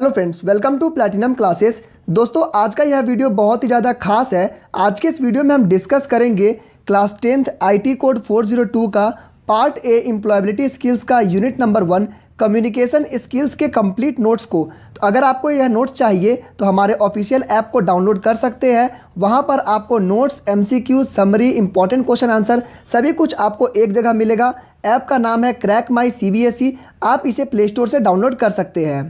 Hello friends, welcome to platinum classes. दोस्तों, आज का यह वीडियो बहुत ही ज़्यादा खास है। आज के इस वीडियो में हम डिस्कस करेंगे क्लास 10th आईटी कोड 402 का पार्ट ए एम्प्लॉयबिलिटी स्किल्स का यूनिट नंबर 1 कम्युनिकेशन स्किल्स के कंप्लीट नोट्स को। तो अगर आपको यह नोट्स चाहिए तो हमारे ऑफिशियल ऐप को डाउनलोड कर सकते हैं। वहां पर आपको notes, MCQ, summary, important question answer सभी कुछ आपको एक जगह मिलेगा। ऐप का नाम है क्रैक माई सीबीएसई। आप इसे प्ले स्टोर से डाउनलोड कर सकते हैं।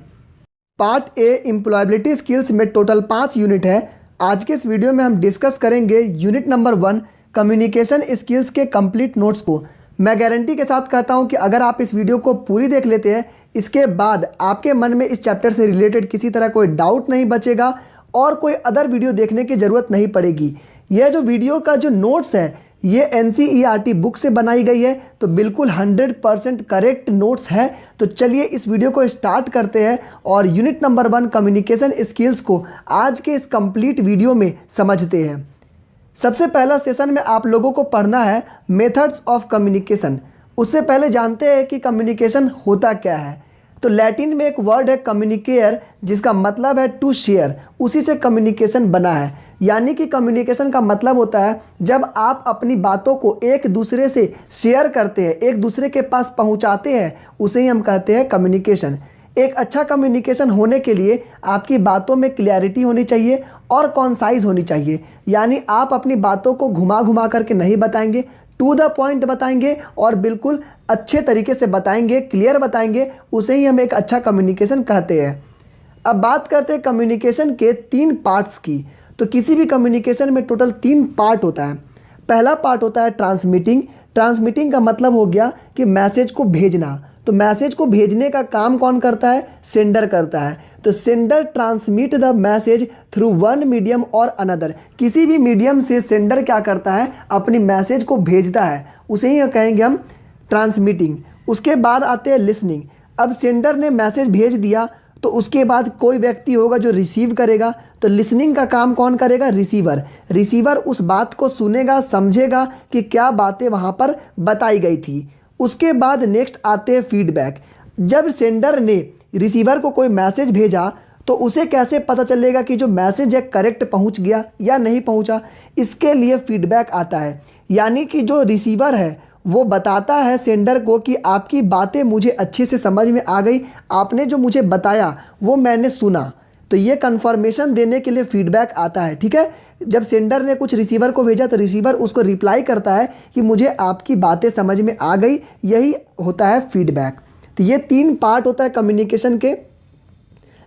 पार्ट ए एम्प्लॉयबिलिटी स्किल्स में टोटल 5 यूनिट है। आज के इस वीडियो में हम डिस्कस करेंगे यूनिट नंबर 1 कम्युनिकेशन स्किल्स के कंप्लीट नोट्स को। मैं गारंटी के साथ कहता हूं कि अगर आप इस वीडियो को पूरी देख लेते हैं, इसके बाद आपके मन में इस चैप्टर से रिलेटेड किसी तरह कोई डाउट नहीं बचेगा और कोई अदर वीडियो देखने की ज़रूरत नहीं पड़ेगी। यह जो वीडियो का जो नोट्स है ये एनसीईआरटी बुक से बनाई गई है, तो बिल्कुल 100% करेक्ट नोट्स है। तो चलिए इस वीडियो को स्टार्ट करते हैं और यूनिट नंबर 1 कम्युनिकेशन स्किल्स को आज के इस कंप्लीट वीडियो में समझते हैं। सबसे पहला सेशन में आप लोगों को पढ़ना है मेथड्स ऑफ कम्युनिकेशन। उससे पहले जानते हैं कि कम्युनिकेशन होता क्या है। तो लैटिन में एक वर्ड है कम्युनिकेयर, जिसका मतलब है टू शेयर। उसी से कम्युनिकेशन बना है। यानी कि कम्युनिकेशन का मतलब होता है जब आप अपनी बातों को एक दूसरे से शेयर करते हैं, एक दूसरे के पास पहुंचाते हैं, उसे ही हम कहते हैं कम्युनिकेशन। एक अच्छा कम्युनिकेशन होने के लिए आपकी बातों में क्लैरिटी होनी चाहिए और कॉन्साइज होनी चाहिए। यानी आप अपनी बातों को घुमा घुमा करके नहीं बताएंगे, टू द पॉइंट बताएंगे और बिल्कुल अच्छे तरीके से बताएंगे, क्लियर बताएंगे। उसे ही हम एक अच्छा कम्युनिकेशन कहते हैं। अब बात करते हैं कम्युनिकेशन के 3 पार्ट्स की। तो किसी भी कम्युनिकेशन में टोटल 3 पार्ट होता है। पहला पार्ट होता है ट्रांसमिटिंग। ट्रांसमिटिंग का मतलब हो गया कि मैसेज को भेजना। तो मैसेज को भेजने का काम कौन करता है? सेंडर करता है। तो sender transmit the message through one medium और अनदर। किसी भी मीडियम से सेंडर क्या करता है? अपनी मैसेज को भेजता है। उसे ही कहेंगे हम ट्रांसमिटिंग। उसके बाद आते हैं लिसनिंग। अब सेंडर ने मैसेज भेज दिया तो उसके बाद कोई व्यक्ति होगा जो रिसीव करेगा। तो लिसनिंग का काम कौन करेगा? रिसीवर। रिसीवर उस बात को सुनेगा, समझेगा कि क्या बातें वहाँ पर बताई गई थी। उसके बाद नेक्स्ट आते हैं फीडबैक। जब सेंडर ने रिसीवर को कोई मैसेज भेजा तो उसे कैसे पता चलेगा कि जो मैसेज है करेक्ट पहुंच गया या नहीं पहुंचा? इसके लिए फीडबैक आता है। यानी कि जो रिसीवर है वो बताता है सेंडर को कि आपकी बातें मुझे अच्छे से समझ में आ गई, आपने जो मुझे बताया वो मैंने सुना। तो ये कंफर्मेशन देने के लिए फीडबैक आता है। ठीक है, जब सेंडर ने कुछ रिसीवर को भेजा तो रिसीवर उसको रिप्लाई करता है कि मुझे आपकी बातें समझ में आ गई। यही होता है फीडबैक। तो ये 3 पार्ट होता है कम्युनिकेशन के।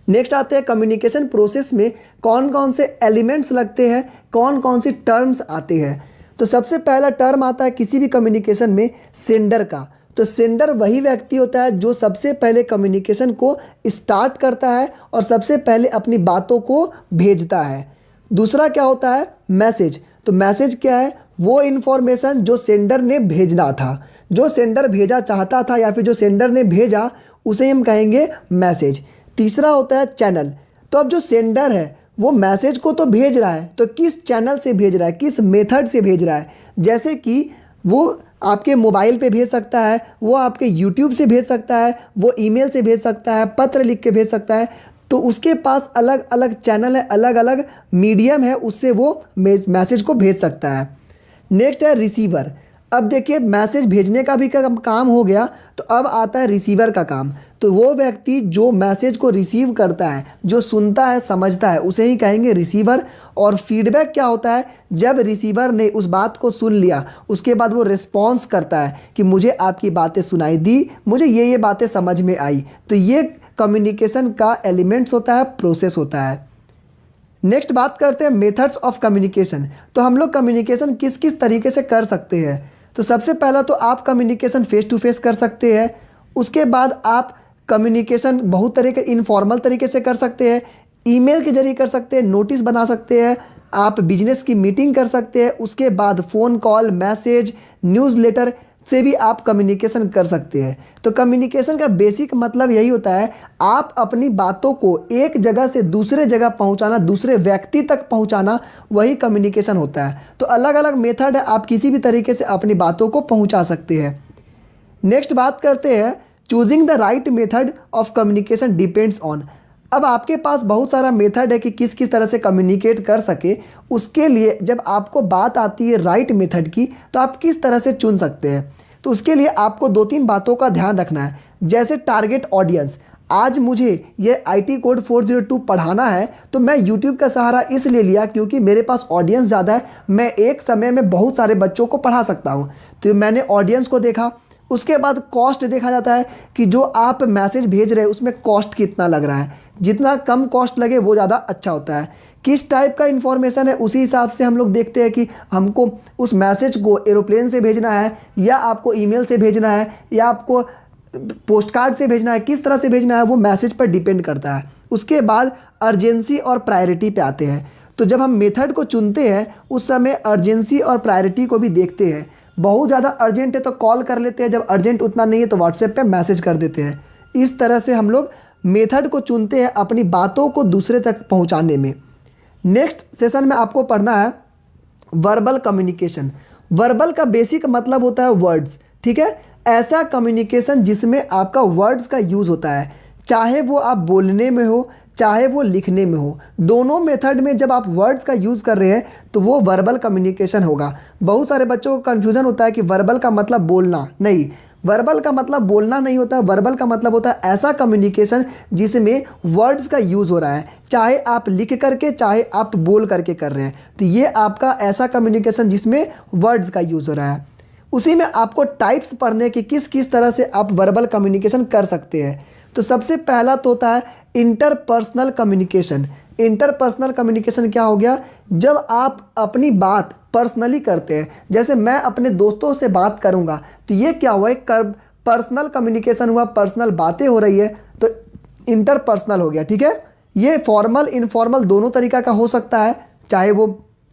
नेक्स्ट आते हैं कम्युनिकेशन प्रोसेस में कौन कौन से एलिमेंट्स लगते हैं, कौन कौन सी टर्म्स आते हैं। तो सबसे पहला टर्म आता है किसी भी कम्युनिकेशन में सेंडर का। तो सेंडर वही व्यक्ति होता है जो सबसे पहले कम्युनिकेशन को स्टार्ट करता है और सबसे पहले अपनी बातों को भेजता है। दूसरा क्या होता है? मैसेज। तो मैसेज क्या है? वो इन्फॉर्मेशन जो सेंडर ने भेजना था, जो सेंडर भेजा चाहता था या फिर जो सेंडर ने भेजा, उसे हम कहेंगे मैसेज। तीसरा होता है चैनल। तो अब जो सेंडर है वो मैसेज को तो भेज रहा है, तो किस चैनल से भेज रहा है, किस मेथड से भेज रहा है। जैसे कि वो आपके मोबाइल पे भेज सकता है, वो आपके यूट्यूब से भेज सकता है, वो ईमेल से भेज सकता है, पत्र लिख के भेज सकता है। तो उसके पास अलग अलग चैनल है, अलग अलग मीडियम है, उससे वो मैसेज को भेज सकता है। नेक्स्ट है रिसीवर। अब देखिए मैसेज भेजने का भी काम हो गया, तो अब आता है रिसीवर का काम। तो वो व्यक्ति जो मैसेज को रिसीव करता है, जो सुनता है, समझता है, उसे ही कहेंगे रिसीवर। और फीडबैक क्या होता है? जब रिसीवर ने उस बात को सुन लिया उसके बाद वो रिस्पॉन्स करता है कि मुझे आपकी बातें सुनाई दी, मुझे ये बातें समझ में आई। तो ये कम्युनिकेशन का एलिमेंट्स होता है, प्रोसेस होता है। नेक्स्ट बात करते हैं मेथड्स ऑफ कम्युनिकेशन। तो हम लोग कम्युनिकेशन किस किस तरीके से कर सकते हैं। तो सबसे पहला तो आप कम्युनिकेशन फेस टू फेस कर सकते हैं। उसके बाद आप कम्युनिकेशन बहुत तरह के इनफॉर्मल तरीके से कर सकते हैं, ईमेल के जरिए कर सकते हैं, नोटिस बना सकते हैं, आप बिजनेस की मीटिंग कर सकते हैं। उसके बाद फ़ोन कॉल, मैसेज, न्यूज़लेटर से भी आप कम्युनिकेशन कर सकते हैं। तो कम्युनिकेशन का बेसिक मतलब यही होता है, आप अपनी बातों को एक जगह से दूसरे जगह पहुंचाना, दूसरे व्यक्ति तक पहुंचाना, वही कम्युनिकेशन होता है। तो अलग अलग मेथड है, आप किसी भी तरीके से अपनी बातों को पहुंचा सकते हैं। नेक्स्ट बात करते हैं choosing the right method of communication depends on. अब आपके पास बहुत सारा मेथड है कि किस किस तरह से कम्युनिकेट कर सके। उसके लिए जब आपको बात आती है राइट मेथड की, तो आप किस तरह से चुन सकते हैं। तो उसके लिए आपको 2-3 बातों का ध्यान रखना है। जैसे टारगेट ऑडियंस, आज मुझे ये IT कोड 402 पढ़ाना है, तो मैं YouTube का सहारा इसलिए लिया क्योंकि मेरे पास ऑडियंस ज़्यादा है, मैं एक समय में बहुत सारे बच्चों को पढ़ा सकता हूँ। तो मैंने ऑडियंस को देखा। उसके बाद कॉस्ट देखा जाता है कि जो आप मैसेज भेज रहे हैं उसमें कॉस्ट कितना लग रहा है। जितना कम कॉस्ट लगे वो ज़्यादा अच्छा होता है। किस टाइप का इन्फॉर्मेशन है उसी हिसाब से हम लोग देखते हैं कि हमको उस मैसेज को एरोप्लेन से भेजना है या आपको ईमेल से भेजना है या आपको पोस्ट कार्ड से भेजना है, किस तरह से भेजना है वो मैसेज पर डिपेंड करता है। उसके बाद अर्जेंसी और प्रायोरिटी पे आते हैं। तो जब हम मेथड को चुनते हैं उस समय अर्जेंसी और प्रायोरिटी को भी देखते हैं। बहुत ज़्यादा अर्जेंट है तो कॉल कर लेते हैं, जब अर्जेंट उतना नहीं है तो व्हाट्सएप पे मैसेज कर देते हैं। इस तरह से हम लोग मेथड को चुनते हैं अपनी बातों को दूसरे तक पहुंचाने में। नेक्स्ट सेशन में आपको पढ़ना है वर्बल कम्युनिकेशन। वर्बल का बेसिक मतलब होता है वर्ड्स, ठीक है। ऐसा कम्युनिकेशन जिसमें आपका वर्ड्स का यूज़ होता है, चाहे वो आप बोलने में हो चाहे वो लिखने में हो। दोनों मेथड में जब आप वर्ड्स का यूज़ कर रहे हैं तो वो वर्बल कम्युनिकेशन होगा। बहुत सारे बच्चों को कन्फ्यूज़न होता है कि वर्बल का मतलब बोलना, नहीं, वर्बल का मतलब बोलना नहीं होता। वर्बल का मतलब होता है ऐसा कम्युनिकेशन जिसमें वर्ड्स का यूज़ हो रहा है, चाहे आप लिख करके चाहे आप बोल करके कर रहे हैं। तो ये आपका ऐसा कम्युनिकेशन जिसमें वर्ड्स का यूज़ हो रहा है। उसी में आपको टाइप्स पढ़ने की किस किस तरह से आप वर्बल कम्युनिकेशन कर सकते हैं। तो सबसे पहला तो होता है इंटरपर्सनल कम्युनिकेशन। इंटरपर्सनल कम्युनिकेशन क्या हो गया, जब आप अपनी बात पर्सनली करते हैं। जैसे मैं अपने दोस्तों से बात करूंगा तो ये क्या हुआ, एक पर्सनल कम्युनिकेशन हुआ, पर्सनल बातें हो रही है तो इंटरपर्सनल हो गया, ठीक है। ये फॉर्मल इनफॉर्मल दोनों तरीका का हो सकता है, चाहे वो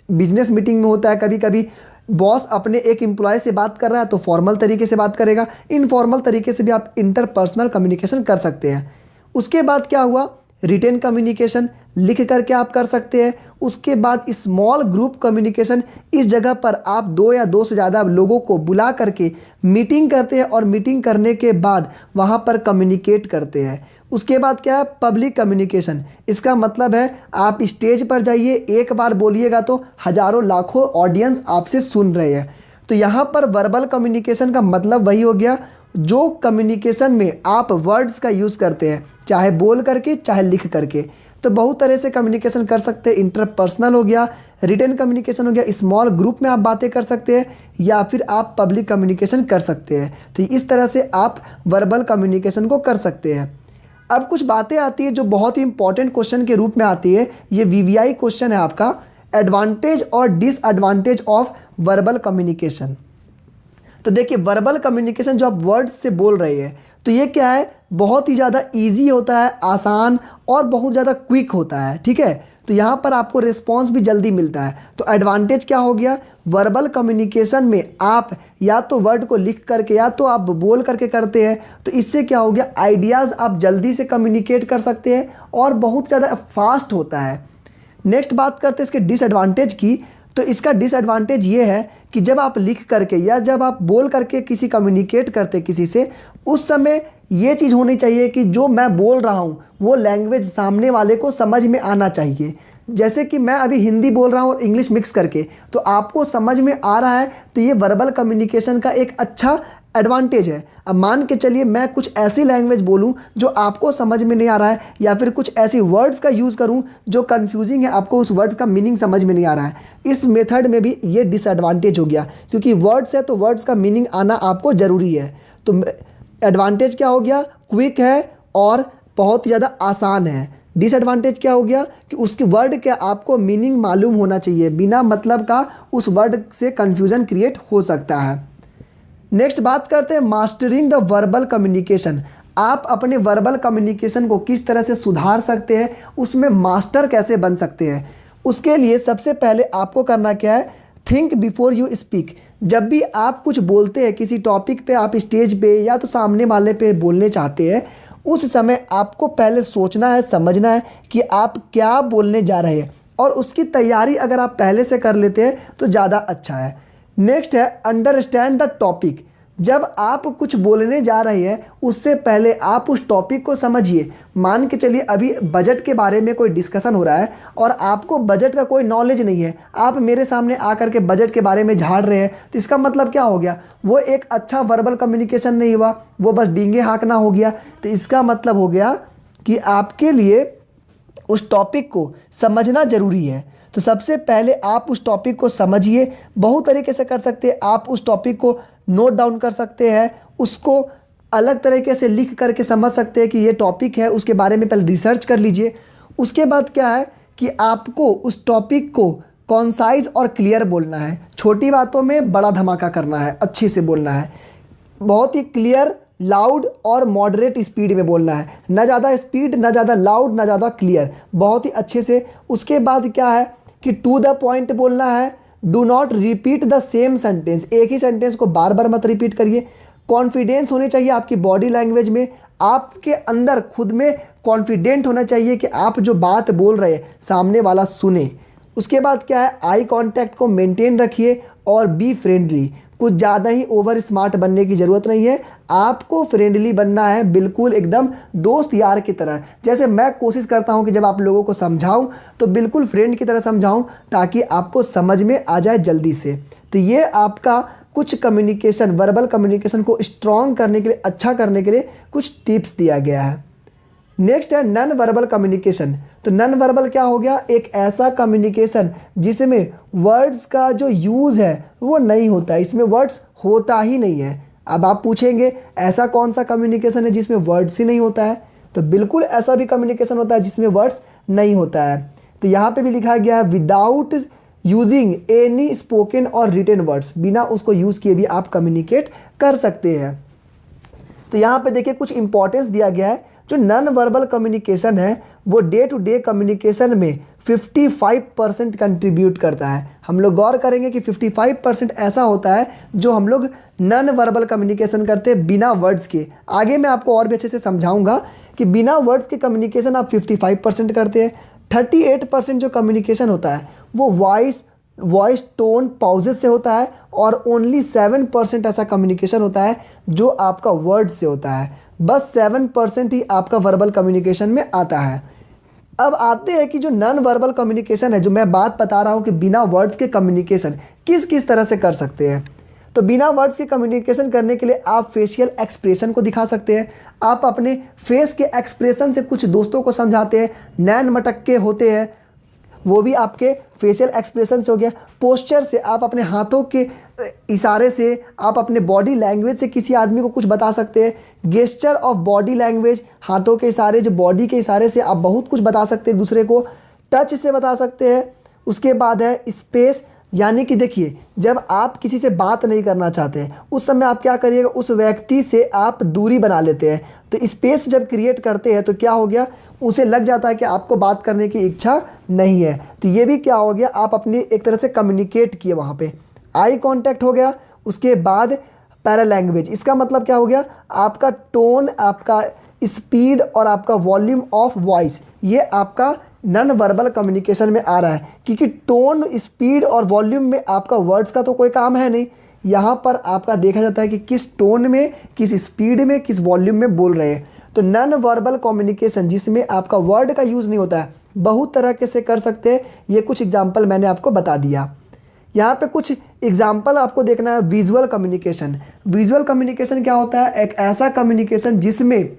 बिजनेस मीटिंग में होता है, कभी कभी बॉस अपने एक एम्प्लॉय से बात कर रहा है तो फॉर्मल तरीके से बात करेगा, इनफॉर्मल तरीके से भी आप इंटरपर्सनल कम्युनिकेशन कर सकते हैं। उसके बाद क्या हुआ, रिटेन कम्युनिकेशन, लिख करके आप कर सकते हैं। उसके बाद स्मॉल ग्रुप कम्युनिकेशन, इस जगह पर आप 2 या 2 से ज़्यादा लोगों को बुला करके मीटिंग करते हैं और मीटिंग करने के बाद वहाँ पर कम्युनिकेट करते हैं। उसके बाद क्या है, पब्लिक कम्युनिकेशन। इसका मतलब है आप स्टेज पर जाइए, एक बार बोलिएगा तो हज़ारों लाखों ऑडियंस आपसे सुन रहे हैं। तो यहाँ पर वर्बल कम्युनिकेशन का मतलब वही हो गया जो कम्युनिकेशन में आप वर्ड्स का यूज़ करते हैं, चाहे बोल करके चाहे लिख करके। तो बहुत तरह से कम्युनिकेशन कर सकते हैं। इंटरपर्सनल हो गया, रिटन कम्युनिकेशन हो गया, स्मॉल ग्रुप में आप बातें कर सकते हैं या फिर आप पब्लिक कम्युनिकेशन कर सकते हैं। तो इस तरह से आप वर्बल कम्युनिकेशन को कर सकते हैं। अब कुछ बातें आती है जो बहुत ही इंपॉर्टेंट क्वेश्चन के रूप में आती है। ये VVI क्वेश्चन है आपका, एडवांटेज और डिसएडवांटेज ऑफ वर्बल कम्युनिकेशन। तो देखिए वर्बल कम्युनिकेशन जो आप वर्ड्स से बोल रहे हैं तो ये क्या है, बहुत ही ज़्यादा इजी होता है, आसान और बहुत ज़्यादा क्विक होता है, ठीक है। तो यहाँ पर आपको रिस्पॉन्स भी जल्दी मिलता है। तो एडवांटेज क्या हो गया, वर्बल कम्युनिकेशन में आप या तो वर्ड को लिख करके या तो आप बोल करके करते हैं, तो इससे क्या हो गया, आइडियाज़ आप जल्दी से कम्युनिकेट कर सकते हैं और बहुत ज़्यादा फास्ट होता है। नेक्स्ट बात करते हैं इसके डिसएडवांटेज की। तो इसका डिसएडवांटेज ये है कि जब आप लिख करके या जब आप बोल करके किसी कम्युनिकेट करते किसी से, उस समय ये चीज़ होनी चाहिए कि जो मैं बोल रहा हूँ वो लैंग्वेज सामने वाले को समझ में आना चाहिए। जैसे कि मैं अभी हिंदी बोल रहा हूँ और इंग्लिश मिक्स करके, तो आपको समझ में आ रहा है, तो ये वर्बल कम्युनिकेशन का एक अच्छा एडवांटेज है। अब मान के चलिए मैं कुछ ऐसी लैंग्वेज बोलूं जो आपको समझ में नहीं आ रहा है, या फिर कुछ ऐसी वर्ड्स का यूज़ करूं जो कंफ्यूजिंग है, आपको उस वर्ड का मीनिंग समझ में नहीं आ रहा है। इस मेथड में भी ये डिसएडवांटेज हो गया, क्योंकि वर्ड्स है तो वर्ड्स का मीनिंग आना आपको ज़रूरी है। तो एडवांटेज क्या हो गया, क्विक है और बहुत ज़्यादा आसान है। डिसएडवांटेज क्या हो गया कि उसके वर्ड का आपको मीनिंग मालूम होना चाहिए, बिना मतलब का उस वर्ड से कन्फ्यूज़न क्रिएट हो सकता है। नेक्स्ट बात करते हैं मास्टरिंग द वर्बल कम्युनिकेशन। आप अपने वर्बल कम्युनिकेशन को किस तरह से सुधार सकते हैं, उसमें मास्टर कैसे बन सकते हैं। उसके लिए सबसे पहले आपको करना क्या है, थिंक बिफोर यू स्पीक। जब भी आप कुछ बोलते हैं किसी टॉपिक पे, आप स्टेज पे या तो सामने वाले पे बोलने चाहते हैं, उस समय आपको पहले सोचना है, समझना है कि आप क्या बोलने जा रहे हैं, और उसकी तैयारी अगर आप पहले से कर लेते हैं तो ज़्यादा अच्छा है। नेक्स्ट है अंडरस्टैंड द टॉपिक। जब आप कुछ बोलने जा रहे हैं उससे पहले आप उस टॉपिक को समझिए। मान के चलिए अभी बजट के बारे में कोई डिस्कशन हो रहा है और आपको बजट का कोई नॉलेज नहीं है, आप मेरे सामने आकर के बजट के बारे में झाड़ रहे हैं, तो इसका मतलब क्या हो गया? वो एक अच्छा वर्बल कम्युनिकेशन नहीं हुआ, वो बस डींगे हाँकना हो गया। तो इसका मतलब हो गया कि आपके लिए उस टॉपिक को समझना ज़रूरी है। तो सबसे पहले आप उस टॉपिक को समझिए। बहुत तरीके से कर सकते हैं, आप उस टॉपिक को नोट डाउन कर सकते हैं, उसको अलग तरीके से लिख करके समझ सकते हैं कि ये टॉपिक है, उसके बारे में पहले रिसर्च कर लीजिए। उसके बाद क्या है कि आपको उस टॉपिक को कॉन्साइज और क्लियर बोलना है। छोटी बातों में बड़ा धमाका करना है, अच्छे से बोलना है, बहुत ही क्लियर, लाउड और मॉडरेट स्पीड में बोलना है, ना ज़्यादा स्पीड, ना ज़्यादा लाउड, ना ज़्यादा क्लियर, बहुत ही अच्छे से। उसके बाद क्या है कि टू द पॉइंट बोलना है। Do not repeat the same sentence, एक ही सेंटेंस को बार बार मत रिपीट करिए। कॉन्फिडेंस होनी चाहिए आपकी बॉडी लैंग्वेज में, आपके अंदर खुद में कॉन्फिडेंट होना चाहिए कि आप जो बात बोल रहे हैं सामने वाला सुने। उसके बाद क्या है, आई कांटेक्ट को मेंटेन रखिए और बी फ्रेंडली। कुछ ज़्यादा ही ओवर स्मार्ट बनने की ज़रूरत नहीं है, आपको फ्रेंडली बनना है, बिल्कुल एकदम दोस्त यार की तरह। जैसे मैं कोशिश करता हूं कि जब आप लोगों को समझाऊं तो बिल्कुल फ्रेंड की तरह समझाऊं ताकि आपको समझ में आ जाए जल्दी से। तो ये आपका कुछ कम्युनिकेशन, वर्बल कम्युनिकेशन को स्ट्रॉन्ग करने के लिए, अच्छा करने के लिए कुछ टिप्स दिया गया है। नेक्स्ट है नॉन वर्बल कम्युनिकेशन। तो नॉन वर्बल क्या हो गया? एक ऐसा कम्युनिकेशन जिसमें वर्ड्स का जो यूज़ है वो नहीं होता है, इसमें वर्ड्स होता ही नहीं है। अब आप पूछेंगे ऐसा कौन सा कम्युनिकेशन है जिसमें वर्ड्स ही नहीं होता है? तो बिल्कुल ऐसा भी कम्युनिकेशन होता है जिसमें वर्ड्स नहीं होता है। तो यहाँ पे भी लिखा गया है विदाउट यूजिंग एनी स्पोकन और रिटन वर्ड्स, बिना उसको यूज़ किए भी आप कम्युनिकेट कर सकते हैं। तो यहाँ पे देखिए कुछ इंपॉर्टेंस दिया गया है। जो नॉन वर्बल कम्युनिकेशन है वो डे टू डे कम्युनिकेशन में 55% कंट्रीब्यूट करता है। हम लोग गौर करेंगे कि 55% ऐसा होता है जो हम लोग नॉन वर्बल कम्युनिकेशन करते हैं बिना वर्ड्स के। आगे मैं आपको और भी अच्छे से समझाऊंगा कि बिना वर्ड्स के कम्युनिकेशन आप 55% करते हैं। 38% जो कम्युनिकेशन होता है वो वॉइस टोन पाउजेज से होता है और ओनली 7% ऐसा कम्युनिकेशन होता है जो आपका वर्ड से होता है। बस 7% ही आपका वर्बल कम्युनिकेशन में आता है। अब आते हैं कि जो नॉन वर्बल कम्युनिकेशन है, जो मैं बात बता रहा हूँ कि बिना वर्ड्स के कम्युनिकेशन किस किस तरह से कर सकते हैं। तो बिना वर्ड्स के कम्युनिकेशन करने के लिए आप फेशियल एक्सप्रेशन को दिखा सकते हैं। आप अपने फेस के एक्सप्रेशन से कुछ दोस्तों को समझाते हैं, नैन मटक्के होते हैं, वो भी आपके फेशियल एक्सप्रेशन से हो गया। पोस्चर से, आप अपने हाथों के इशारे से, आप अपने बॉडी लैंग्वेज से किसी आदमी को कुछ बता सकते हैं। गेस्चर ऑफ बॉडी लैंग्वेज, हाथों के इशारे, जो बॉडी के इशारे से आप बहुत कुछ बता सकते हैं दूसरे को। टच से बता सकते हैं। उसके बाद है स्पेस, यानी कि देखिए जब आप किसी से बात नहीं करना चाहते हैं उस समय आप क्या करिएगा, उस व्यक्ति से आप दूरी बना लेते हैं। तो स्पेस जब क्रिएट करते हैं तो क्या हो गया, उसे लग जाता है कि आपको बात करने की इच्छा नहीं है। तो ये भी क्या हो गया, आप अपनी एक तरह से कम्युनिकेट किए वहाँ पे। आई कांटेक्ट हो गया। उसके बाद पैरा लैंग्वेज, इसका मतलब क्या हो गया, आपका टोन, आपका स्पीड और आपका वॉल्यूम ऑफ वॉइस, ये आपका नॉन वर्बल कम्युनिकेशन में आ रहा है। क्योंकि टोन, स्पीड और वॉल्यूम में आपका वर्ड्स का तो कोई काम है नहीं। यहाँ पर आपका देखा जाता है कि किस टोन में, किस स्पीड में, किस वॉल्यूम में बोल रहे हैं। तो नॉन वर्बल कम्युनिकेशन जिसमें आपका वर्ड का यूज़ नहीं होता है, बहुत तरह के से कर सकते हैं। ये कुछ एग्जाम्पल मैंने आपको बता दिया। यहाँ पे कुछ एग्जाम्पल आपको देखना है। Visual communication. विजुअल कम्युनिकेशन क्या होता है, एक ऐसा कम्युनिकेशन जिसमें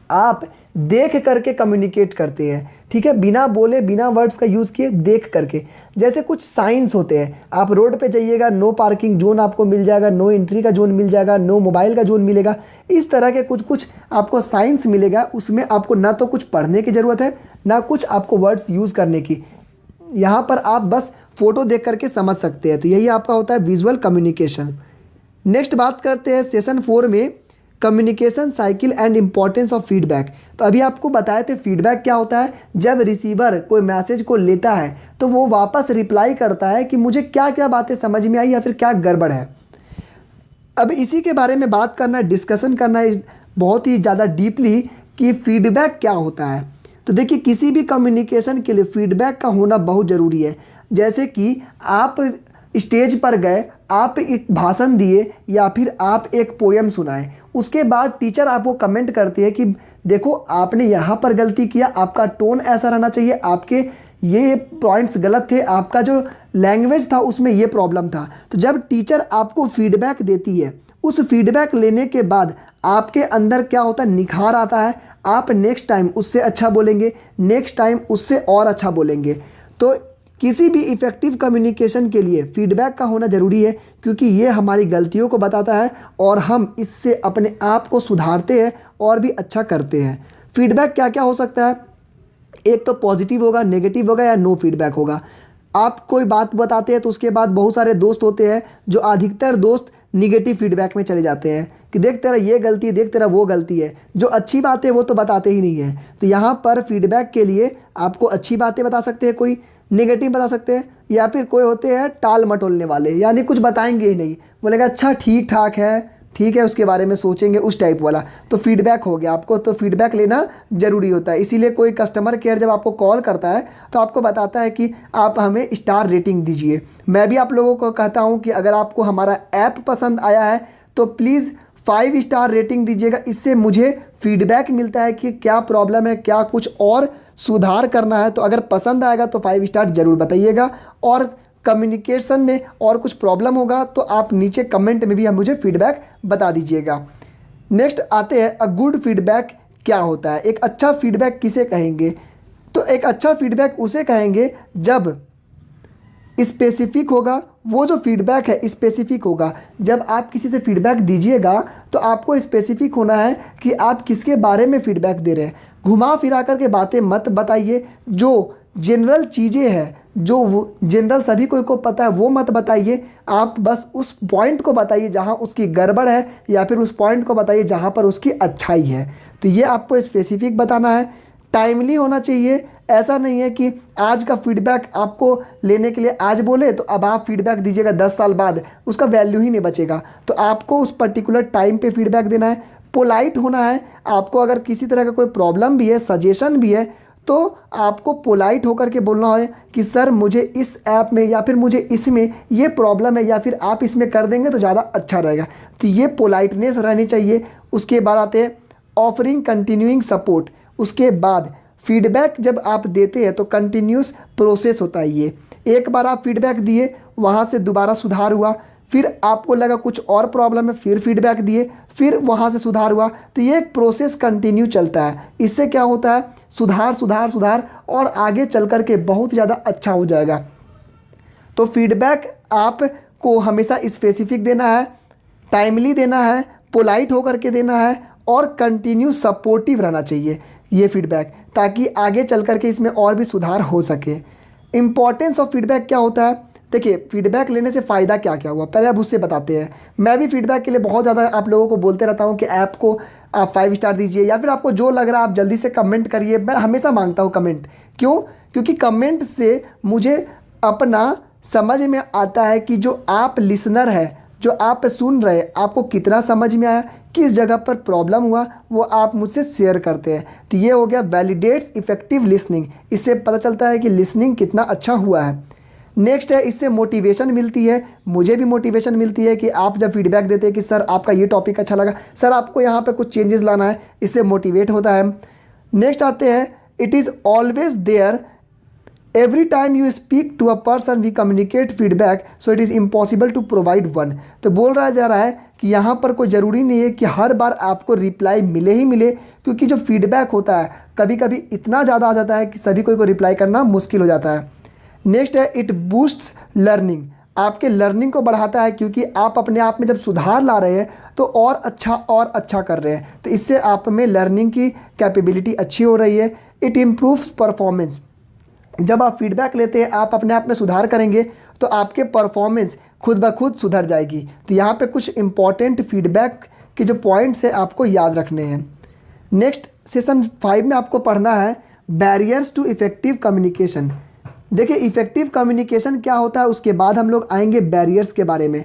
आप देख करके कम्युनिकेट करते हैं। ठीक है, बिना बोले, बिना वर्ड्स का यूज़ किए, देख करके। जैसे कुछ साइंस होते हैं, आप रोड पे जाइएगा, नो पार्किंग जोन आपको मिल जाएगा, नो एंट्री का जोन मिल जाएगा, नो मोबाइल का जोन मिलेगा। इस तरह के कुछ कुछ आपको साइंस मिलेगा। उसमें आपको ना तो कुछ पढ़ने की ज़रूरत है, ना कुछ आपको वर्ड्स यूज़ करने की। यहाँ पर आप बस फोटो देख करके समझ सकते हैं। तो यही आपका होता है विजुअल कम्युनिकेशन। नेक्स्ट बात करते हैं सेशन 4 में, communication cycle and importance of feedback. तो अभी आपको बताए थे फीडबैक क्या होता है। जब रिसीवर कोई मैसेज को लेता है तो वो वापस रिप्लाई करता है कि मुझे क्या क्या बातें समझ में आई या फिर क्या गड़बड़ है। अब इसी के बारे में बात करना, डिस्कशन करना है बहुत ही ज़्यादा डीपली कि फीडबैक क्या होता है। तो देखिए किसी भी कम्युनिकेशन के लिए फीडबैक का होना बहुत ज़रूरी है। जैसे कि आप स्टेज पर गए, आप एक भाषण दिए या फिर आप एक पोएम सुनाएं, उसके बाद टीचर आपको कमेंट करती है कि देखो आपने यहाँ पर गलती किया, आपका टोन ऐसा रहना चाहिए, आपके ये पॉइंट्स गलत थे, आपका जो लैंग्वेज था उसमें ये प्रॉब्लम था। तो जब टीचर आपको फीडबैक देती है, उस फीडबैक लेने के बाद आपके अंदर क्या होता है, निखार आता है। आप नेक्स्ट टाइम उससे अच्छा बोलेंगे, नेक्स्ट टाइम उससे और अच्छा बोलेंगे। तो किसी भी इफ़ेक्टिव कम्युनिकेशन के लिए फीडबैक का होना ज़रूरी है, क्योंकि ये हमारी गलतियों को बताता है और हम इससे अपने आप को सुधारते हैं और भी अच्छा करते हैं। फीडबैक क्या क्या हो सकता है, एक तो पॉजिटिव होगा, नेगेटिव होगा या नो फीडबैक होगा। आप कोई बात बताते हैं तो उसके बाद बहुत सारे दोस्त होते हैं जो अधिकतर दोस्त निगेटिव फीडबैक में चले जाते हैं कि देख तेरा ये गलती है, देख तेरा वो गलती है। जो अच्छी बात है वो तो बताते ही नहीं है। तो यहाँ पर फीडबैक के लिए आपको अच्छी बातें बता सकते हैं, कोई नेगेटिव बता सकते हैं, या फिर कोई होते हैं टाल मटोलने वाले, यानी कुछ बताएंगे ही नहीं, बोलेगा अच्छा ठीक ठाक है, ठीक है उसके बारे में सोचेंगे, उस टाइप वाला। तो फीडबैक हो गया आपको, तो फीडबैक लेना ज़रूरी होता है। इसीलिए कोई कस्टमर केयर जब आपको कॉल करता है तो आपको बताता है कि आप हमें स्टार रेटिंग दीजिए। मैं भी आप लोगों को कहता हूं कि अगर आपको हमारा ऐप पसंद आया है तो प्लीज़ 5 स्टार रेटिंग दीजिएगा। इससे मुझे फीडबैक मिलता है कि क्या प्रॉब्लम है, क्या कुछ और सुधार करना है। तो अगर पसंद आएगा तो 5 स्टार ज़रूर बताइएगा, और कम्युनिकेशन में और कुछ प्रॉब्लम होगा तो आप नीचे कमेंट में भी हम मुझे फीडबैक बता दीजिएगा। नेक्स्ट आते हैं, अ गुड फीडबैक क्या होता है। एक अच्छा फीडबैक किसे कहेंगे, तो एक अच्छा फीडबैक उसे कहेंगे जब स्पेसिफिक होगा। वो जो फीडबैक है स्पेसिफिक होगा। जब आप किसी से फीडबैक दीजिएगा तो आपको स्पेसिफिक होना है कि आप किसके बारे में फीडबैक दे रहे हैं। घुमा फिरा कर के बातें मत बताइए, जो जनरल चीज़ें हैं, जो जनरल सभी को पता है वो मत बताइए। आप बस उस पॉइंट को बताइए जहाँ उसकी गड़बड़ है, या फिर उस पॉइंट को बताइए जहाँ पर उसकी अच्छाई है। तो ये आपको स्पेसिफिक बताना है। टाइमली होना चाहिए। ऐसा नहीं है कि आज का फीडबैक आपको लेने के लिए आज बोले तो अब आप फीडबैक दीजिएगा 10 साल बाद, उसका वैल्यू ही नहीं बचेगा। तो आपको उस पर्टिकुलर टाइम पे फीडबैक देना है। पोलाइट होना है। आपको अगर किसी तरह का कोई प्रॉब्लम भी है, सजेशन भी है, तो आपको पोलाइट होकर के बोलना है कि सर मुझे इस ऐप में या फिर मुझे इसमें ये प्रॉब्लम है, या फिर आप इसमें कर देंगे तो ज़्यादा अच्छा रहेगा। तो ये पोलाइटनेस रहनी चाहिए। उसके बाद आते हैं ऑफरिंग कंटिन्यूइंग सपोर्ट। उसके बाद फीडबैक जब आप देते हैं तो कंटिन्यूस प्रोसेस होता है। ये एक बार आप फीडबैक दिए, वहाँ से दोबारा सुधार हुआ, फिर आपको लगा कुछ और प्रॉब्लम है, फिर फीडबैक दिए, फिर वहाँ से सुधार हुआ। तो ये एक प्रोसेस कंटिन्यू चलता है। इससे क्या होता है, सुधार सुधार सुधार, और आगे चल कर के बहुत ज़्यादा अच्छा हो जाएगा। तो फीडबैक आपको हमेशा स्पेसिफिक देना है, टाइमली देना है, पोलाइट होकर के देना है, और कंटिन्यू सपोर्टिव रहना चाहिए ये फीडबैक, ताकि आगे चल कर के इसमें और भी सुधार हो सके। इम्पॉर्टेंस ऑफ फीडबैक क्या होता है, देखिए फीडबैक लेने से फ़ायदा क्या क्या हुआ पहले अब उससे बताते हैं। मैं भी फीडबैक के लिए बहुत ज़्यादा आप लोगों को बोलते रहता हूँ कि ऐप को आप 5 स्टार दीजिए, या फिर आपको जो लग रहा है आप जल्दी से कमेंट करिए। मैं हमेशा मांगता हूँ कमेंट, क्यों? क्योंकि कमेंट से मुझे अपना समझ में आता है कि जो आप लिसनर है, जो आप सुन रहे, आपको कितना समझ में आया, किस जगह पर प्रॉब्लम हुआ, वो आप मुझसे शेयर करते हैं। तो ये हो गया वैलिडेट्स इफेक्टिव लिसनिंग। इससे पता चलता है कि लिसनिंग कितना अच्छा हुआ है। नेक्स्ट है, इससे मोटिवेशन मिलती है। मुझे भी मोटिवेशन मिलती है कि आप जब फीडबैक देते हैं कि सर आपका ये टॉपिक अच्छा लगा, सर आपको यहाँ पे कुछ चेंजेस लाना है, इससे मोटिवेट होता है। नेक्स्ट आते हैं, it is always there every time you speak to a person we communicate feedback, so it is impossible to provide one. तो बोल रहा जा रहा है कि यहाँ पर कोई ज़रूरी नहीं है कि हर बार आपको रिप्लाई मिले ही मिले, क्योंकि जो फीडबैक होता है कभी कभी इतना ज़्यादा आ जाता है कि सभी को रिप्लाई करना मुश्किल हो जाता है। नेक्स्ट है, इट बूस्ट्स लर्निंग। आपके लर्निंग को बढ़ाता है, क्योंकि आप अपने आप में जब सुधार ला रहे हैं तो और अच्छा कर रहे हैं, तो इससे आप में लर्निंग की कैपेबिलिटी अच्छी हो रही है। It improves performance. जब आप फीडबैक लेते हैं, आप अपने आप में सुधार करेंगे तो आपके परफॉर्मेंस खुद ब खुद सुधर जाएगी। तो यहाँ पे कुछ इंपॉर्टेंट फीडबैक के जो पॉइंट्स हैं आपको याद रखने हैं। नेक्स्ट सेशन 5 में आपको पढ़ना है बैरियर्स टू इफ़ेक्टिव कम्युनिकेशन। देखिए इफ़ेक्टिव कम्युनिकेशन क्या होता है, उसके बाद हम लोग आएंगे बैरियर्स के बारे में।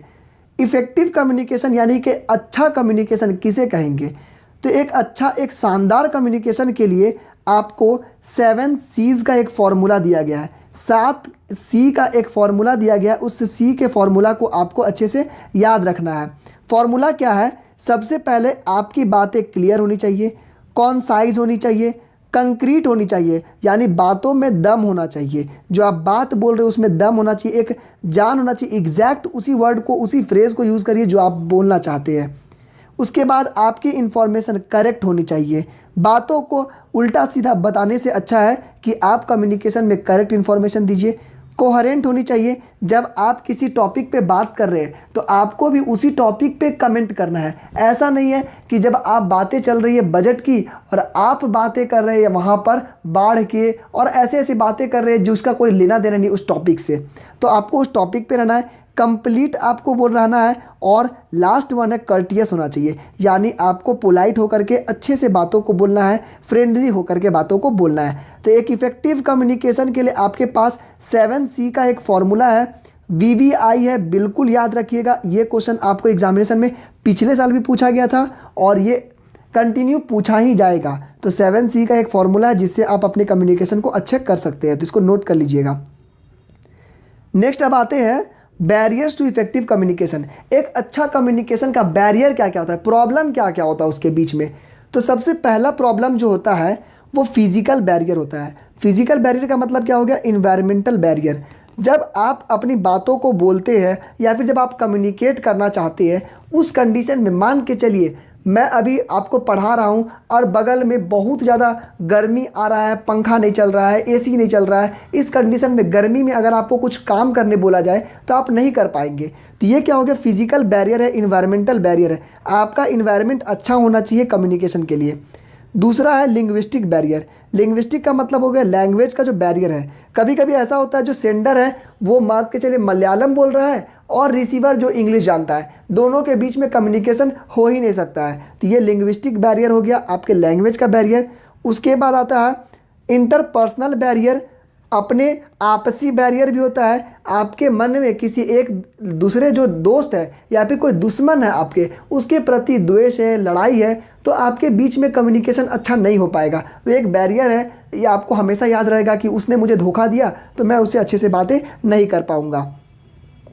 इफ़ेक्टिव कम्युनिकेशन यानी कि अच्छा कम्युनिकेशन किसे कहेंगे, तो एक अच्छा, एक शानदार कम्युनिकेशन के लिए आपको 7 C's का एक फॉर्मूला दिया गया है, 7 C का एक फॉर्मूला दिया गया है। उस C के फॉर्मूला को आपको अच्छे से याद रखना है। फॉर्मूला क्या है? सबसे पहले आपकी बातें क्लियर होनी चाहिए, कॉन्साइज होनी चाहिए, कंक्रीट होनी चाहिए, यानी बातों में दम होना चाहिए। जो आप बात बोल रहे हो उसमें दम होना चाहिए, एक जान होना चाहिए। एग्जैक्ट उसी वर्ड को, उसी फ्रेज़ को यूज़ करिए जो आप बोलना चाहते हैं। उसके बाद आपकी इन्फॉर्मेशन करेक्ट होनी चाहिए। बातों को उल्टा सीधा बताने से अच्छा है कि आप कम्युनिकेशन में करेक्ट इन्फॉर्मेशन दीजिए। कोहेरेंट होनी चाहिए। जब आप किसी टॉपिक पे बात कर रहे हैं तो आपको भी उसी टॉपिक पे कमेंट करना है। ऐसा नहीं है कि जब आप बातें चल रही है बजट की और आप बातें कर रहे हैं वहाँ पर बाढ़ के और ऐसे ऐसी बातें कर रहे हैं जिसका कोई लेना देना नहीं उस टॉपिक से, तो आपको उस टॉपिक पे रहना है। कंप्लीट आपको बोल रहना है। और लास्ट वन है कर्टियस होना चाहिए, यानी आपको पोलाइट होकर के अच्छे से बातों को बोलना है, फ्रेंडली होकर के बातों को बोलना है। तो एक इफ़ेक्टिव कम्युनिकेशन के लिए आपके पास 7 C का एक फॉर्मूला है, VVI है, बिल्कुल याद रखिएगा। ये क्वेश्चन आपको एग्जामिनेशन में पिछले साल भी पूछा गया था और ये कंटिन्यू पूछा ही जाएगा। तो 7 C का एक फॉर्मूला है जिससे आप अपने कम्युनिकेशन को अच्छे कर सकते हैं, तो इसको नोट कर लीजिएगा। नेक्स्ट अब आते हैं बैरियर्स टू इफेक्टिव कम्युनिकेशन। एक अच्छा कम्युनिकेशन का बैरियर क्या क्या होता है, प्रॉब्लम क्या क्या होता है उसके बीच में। तो सबसे पहला प्रॉब्लम जो होता है वो फिजिकल बैरियर होता है। फिजिकल बैरियर का मतलब क्या हो गया? Environmental barrier. जब आप अपनी बातों को बोलते हैं या फिर जब आप कम्युनिकेट करना चाहते हैं उस कंडीशन में, मान के चलिए मैं अभी आपको पढ़ा रहा हूँ और बगल में बहुत ज़्यादा गर्मी आ रहा है, पंखा नहीं चल रहा है, AC नहीं चल रहा है। इस कंडीशन में गर्मी में अगर आपको कुछ काम करने बोला जाए तो आप नहीं कर पाएंगे। तो ये क्या हो गया? फिजिकल बैरियर है, इन्वायरमेंटल बैरियर है। आपका इन्वायरमेंट अच्छा होना चाहिए कम्युनिकेशन के लिए। दूसरा है लिंग्विस्टिक बैरियर। लिंग्विस्टिक का मतलब हो गया लैंग्वेज का जो बैरियर है। कभी कभी ऐसा होता है जो सेंडर है वो मान के चलिए मलयालम बोल रहा है और रिसीवर जो इंग्लिश जानता है, दोनों के बीच में कम्युनिकेशन हो ही नहीं सकता है। तो ये लिंग्विस्टिक बैरियर हो गया, आपके लैंग्वेज का बैरियर। उसके बाद आता है इंटरपर्सनल बैरियर, अपने आपसी बैरियर भी होता है। आपके मन में किसी एक दूसरे जो दोस्त है या फिर कोई दुश्मन है आपके, उसके प्रति द्वेष है, लड़ाई है, तो आपके बीच में कम्युनिकेशन अच्छा नहीं हो पाएगा। वो एक बैरियर है, ये आपको हमेशा याद रहेगा कि उसने मुझे धोखा दिया तो मैं उससे अच्छे से बातें नहीं कर पाऊँगा।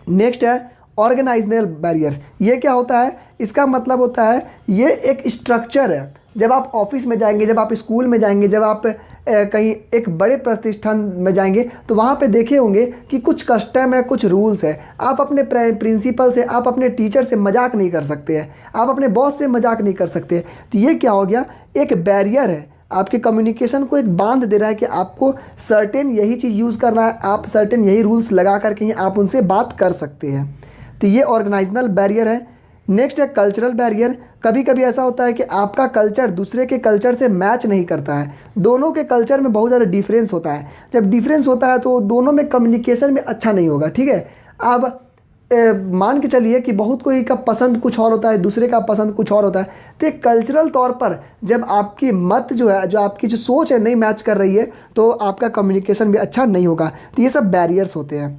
नेक्स्ट है ऑर्गेनाइजनल बैरियर। ये क्या होता है? इसका मतलब होता है ये एक स्ट्रक्चर है। जब आप ऑफिस में जाएंगे, जब आप स्कूल में जाएंगे, जब आप कहीं एक बड़े प्रतिष्ठान में जाएंगे तो वहाँ पे देखे होंगे कि कुछ कस्टम है, कुछ रूल्स है। आप अपने प्रिंसिपल से, आप अपने टीचर से मजाक नहीं कर सकते हैं, आप अपने बॉस से मजाक नहीं कर सकते। तो ये क्या हो गया? एक बैरियर है, आपके कम्युनिकेशन को एक बांध दे रहा है कि आपको सर्टेन यही चीज़ यूज़ करना है, आप सर्टेन यही रूल्स लगा करके ही आप उनसे बात कर सकते हैं। तो ये ऑर्गेनाइजनल बैरियर है। नेक्स्ट है कल्चरल बैरियर। कभी कभी ऐसा होता है कि आपका कल्चर दूसरे के कल्चर से मैच नहीं करता है, दोनों के कल्चर में बहुत ज़्यादा डिफरेंस होता है। जब डिफरेंस होता है तो दोनों में कम्युनिकेशन में अच्छा नहीं होगा, ठीक है। अब मान के चलिए कि बहुत कोई का पसंद कुछ और होता है, दूसरे का पसंद कुछ और होता है। तो एक कल्चरल तौर पर जब आपकी मत जो है, जो आपकी जो सोच है नहीं मैच कर रही है तो आपका कम्युनिकेशन भी अच्छा नहीं होगा। तो ये सब बैरियर्स होते हैं।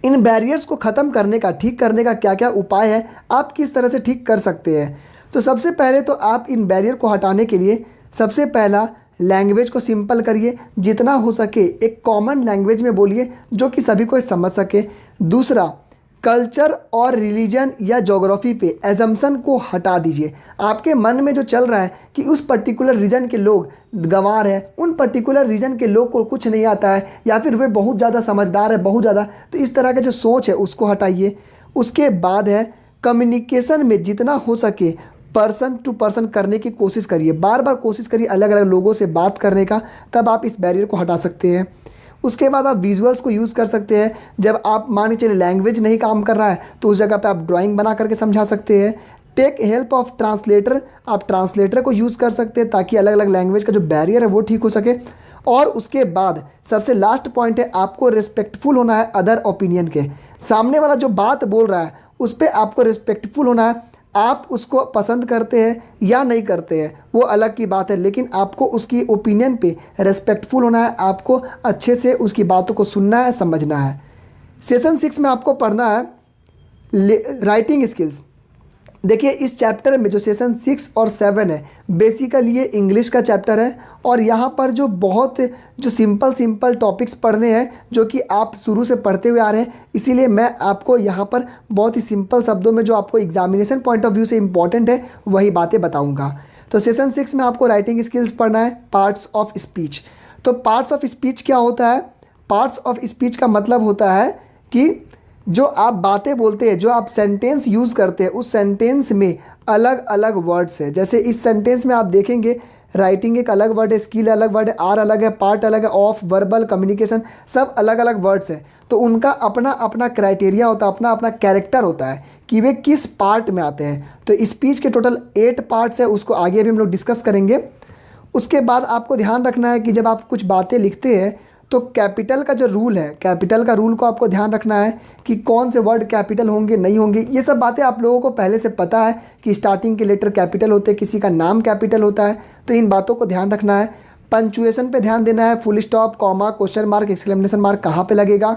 इन बैरियर्स को ख़त्म करने का, ठीक करने का क्या क्या उपाय है, आप किस तरह से ठीक कर सकते हैं। तो सबसे पहले तो आप इन बैरियर को हटाने के लिए सबसे पहला लैंग्वेज को सिंपल करिए, जितना हो सके एक कॉमन लैंग्वेज में बोलिए जो कि सभी को समझ सके। दूसरा, कल्चर और रिलीजन या ज्योग्राफी पे एजम्पशन को हटा दीजिए। आपके मन में जो चल रहा है कि उस पर्टिकुलर रीजन के लोग गंवार हैं, उन पर्टिकुलर रीजन के लोग को कुछ नहीं आता है या फिर वे बहुत ज़्यादा समझदार है, बहुत ज़्यादा, तो इस तरह का जो सोच है उसको हटाइए। उसके बाद है कम्युनिकेशन में जितना हो सके पर्सन टू पर्सन करने की कोशिश करिए, बार बार कोशिश करिए अलग अलग लोगों से बात करने का, तब आप इस बैरियर को हटा सकते हैं। उसके बाद आप विजुअल्स को यूज़ कर सकते हैं। जब आप मान के चलिए लैंग्वेज नहीं काम कर रहा है तो उस जगह पे आप ड्राइंग बना करके समझा सकते हैं। टेक हेल्प ऑफ ट्रांसलेटर, आप ट्रांसलेटर को यूज़ कर सकते हैं ताकि अलग अलग लैंग्वेज का जो बैरियर है वो ठीक हो सके। और उसके बाद सबसे लास्ट पॉइंट है, आपको रिस्पेक्टफुल होना है अदर ओपिनियन के। सामने वाला जो बात बोल रहा है उस पर आपको रिस्पेक्टफुल होना है। आप उसको पसंद करते हैं या नहीं करते हैं वो अलग की बात है, लेकिन आपको उसकी ओपिनियन पे रेस्पेक्टफुल होना है। आपको अच्छे से उसकी बातों को सुनना है, समझना है। सेशन 6 में आपको पढ़ना है राइटिंग स्किल्स। देखिए इस चैप्टर में जो सेशन 6 और 7 है बेसिकली ये इंग्लिश का चैप्टर है और यहाँ पर जो सिंपल टॉपिक्स पढ़ने हैं जो कि आप शुरू से पढ़ते हुए आ रहे हैं, इसीलिए मैं आपको यहाँ पर बहुत ही सिंपल शब्दों में जो आपको एग्जामिनेशन पॉइंट ऑफ व्यू से इंपॉर्टेंट है वही बातें बताऊँगा। तो सेशन 6 में आपको राइटिंग स्किल्स पढ़ना है, पार्ट्स ऑफ स्पीच। तो पार्ट्स ऑफ स्पीच क्या होता है? पार्ट्स ऑफ स्पीच का मतलब होता है कि जो आप बातें बोलते हैं, जो आप सेंटेंस यूज़ करते हैं, उस सेंटेंस में अलग अलग वर्ड्स है। जैसे इस सेंटेंस में आप देखेंगे राइटिंग एक अलग वर्ड है, स्किल अलग वर्ड है, आर अलग है, पार्ट अलग है, ऑफ, वर्बल, कम्युनिकेशन, सब अलग अलग वर्ड्स हैं। तो उनका अपना अपना क्राइटेरिया होता है, अपना अपना कैरेक्टर होता है कि वे किस पार्ट में आते हैं। तो स्पीच के टोटल 8 पार्ट्स है, उसको आगे भी हम लोग डिस्कस करेंगे। उसके बाद आपको ध्यान रखना है कि जब आप कुछ बातें लिखते हैं तो कैपिटल का जो रूल है, कैपिटल का रूल को आपको ध्यान रखना है कि कौन से वर्ड कैपिटल होंगे नहीं होंगे। ये सब बातें आप लोगों को पहले से पता है कि स्टार्टिंग के लेटर कैपिटल होते हैं, किसी का नाम कैपिटल होता है, तो इन बातों को ध्यान रखना है। पंचुएशन पे ध्यान देना है, full stop, comma, question mark, exclamation mark कहाँ पे लगेगा।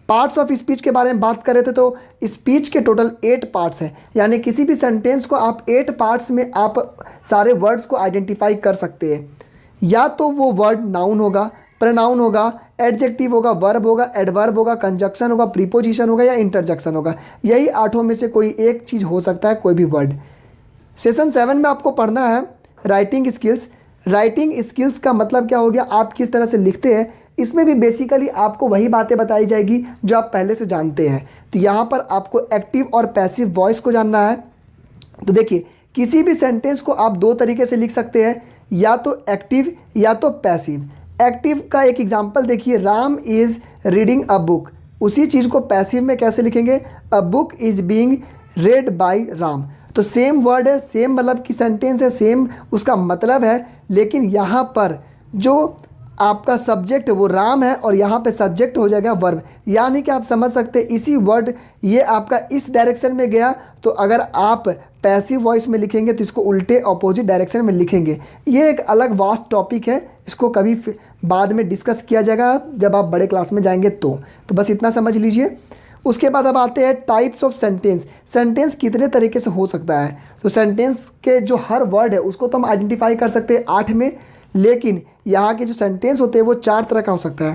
पार्ट्स ऑफ स्पीच के बारे में बात करें तो स्पीच के टोटल 8 पार्ट्स हैं, यानी किसी भी सेंटेंस को आप 8 पार्ट्स में आप सारे वर्ड्स को आइडेंटिफाई कर सकते हैं। या तो वो वर्ड नाउन होगा, प्रोनाउन होगा, एडजेक्टिव होगा, वर्ब होगा, एडवर्ब होगा, कंजक्शन होगा, प्रीपोजिशन होगा या इंटरजेक्शन होगा। यही 8 में से कोई एक चीज़ हो सकता है, कोई भी वर्ड। सेशन 7 में आपको पढ़ना है राइटिंग स्किल्स। राइटिंग स्किल्स का मतलब क्या हो गया, आप किस तरह से लिखते हैं। इसमें भी बेसिकली आपको वही बातें बताई जाएगी जो आप पहले से जानते हैं। तो यहाँ पर आपको एक्टिव और पैसिव वॉइस को जानना है। तो देखिए किसी भी सेंटेंस को आप 2 तरीके से लिख सकते हैं, या तो एक्टिव या तो पैसिव। एक्टिव का एक एग्जांपल देखिए, Ram is reading a book. उसी चीज़ को पैसिव में कैसे लिखेंगे, a book is being read by Ram. तो सेम वर्ड है, सेम मतलब कि सेंटेंस है, सेम उसका मतलब है, लेकिन यहाँ पर जो आपका सब्जेक्ट वो राम है और यहाँ पे सब्जेक्ट हो जाएगा वर्ब। यानी कि आप समझ सकते हैं इसी वर्ड ये आपका इस डायरेक्शन में गया, तो अगर आप पैसिव वॉइस में लिखेंगे तो इसको उल्टे ऑपोजिट डायरेक्शन में लिखेंगे। ये एक अलग वास्ट टॉपिक है, इसको कभी बाद में डिस्कस किया जाएगा जब आप बड़े क्लास में जाएंगे तो बस इतना समझ लीजिए। उसके बाद अब आते हैं टाइप्स ऑफ सेंटेंस। सेंटेंस कितने तरीके से हो सकता है। तो सेंटेंस के जो हर वर्ड है उसको तो हम आइडेंटिफाई कर सकते हैं 8 में, लेकिन यहाँ के जो सेंटेंस होते हैं वो 4 तरह का हो सकता है।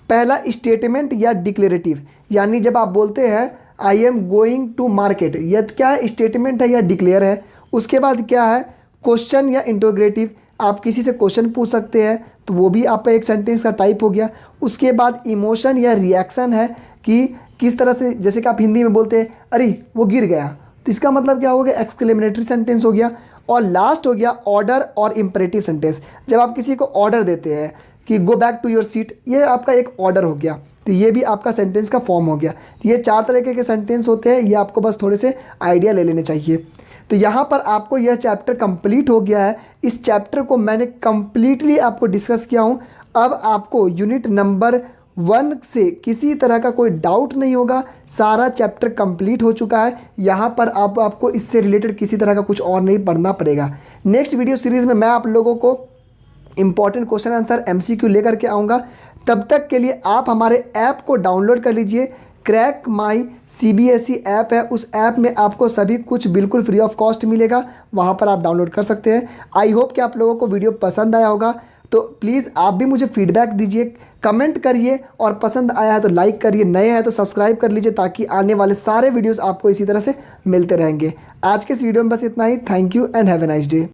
पहला स्टेटमेंट या डिक्लेरेटिव, यानी जब आप बोलते हैं I am going to market, यह क्या है, स्टेटमेंट है या डिक्लेयर है। उसके बाद क्या है, क्वेश्चन या इंटरोगेटिव, आप किसी से क्वेश्चन पूछ सकते हैं तो वो भी आपका एक सेंटेंस का टाइप हो गया। उसके बाद इमोशन या रिएक्शन है कि किस तरह से, जैसे कि आप हिंदी में बोलते हैं अरे वो गिर गया, तो इसका मतलब क्या हो गया, एक्सक्लेमेटरी सेंटेंस हो गया। और लास्ट हो गया ऑर्डर और इम्परेटिव सेंटेंस। जब आप किसी को ऑर्डर देते हैं कि go back to your seat, ये आपका एक ऑर्डर हो गया, तो ये भी आपका सेंटेंस का फॉर्म हो गया। तो ये 4 तरीके के सेंटेंस होते हैं, ये आपको बस थोड़े से आइडिया ले लेने चाहिए। तो यहाँ पर आपको यह चैप्टर कंप्लीट हो गया है। इस चैप्टर को मैंने कंप्लीटली आपको डिस्कस किया हूँ। अब आपको यूनिट नंबर 1 से किसी तरह का कोई डाउट नहीं होगा, सारा चैप्टर कंप्लीट हो चुका है। यहाँ पर आपको इससे रिलेटेड किसी तरह का कुछ और नहीं पढ़ना पड़ेगा। नेक्स्ट वीडियो सीरीज़ में मैं आप लोगों को इंपॉर्टेंट क्वेश्चन आंसर MCQ लेकर के आऊँगा। तब तक के लिए आप हमारे ऐप को डाउनलोड कर लीजिए। क्रैक माई CBSE ऐप है, उस ऐप में आपको सभी कुछ बिल्कुल फ्री ऑफ कॉस्ट मिलेगा, वहाँ पर आप डाउनलोड कर सकते हैं। आई होप कि आप लोगों को वीडियो पसंद आया होगा। तो प्लीज़ आप भी मुझे फीडबैक दीजिए, कमेंट करिए और पसंद आया है तो लाइक करिए, नए हैं तो सब्सक्राइब कर लीजिए ताकि आने वाले सारे वीडियोस आपको इसी तरह से मिलते रहेंगे। आज के इस वीडियो में बस इतना ही। Thank you and have a nice day.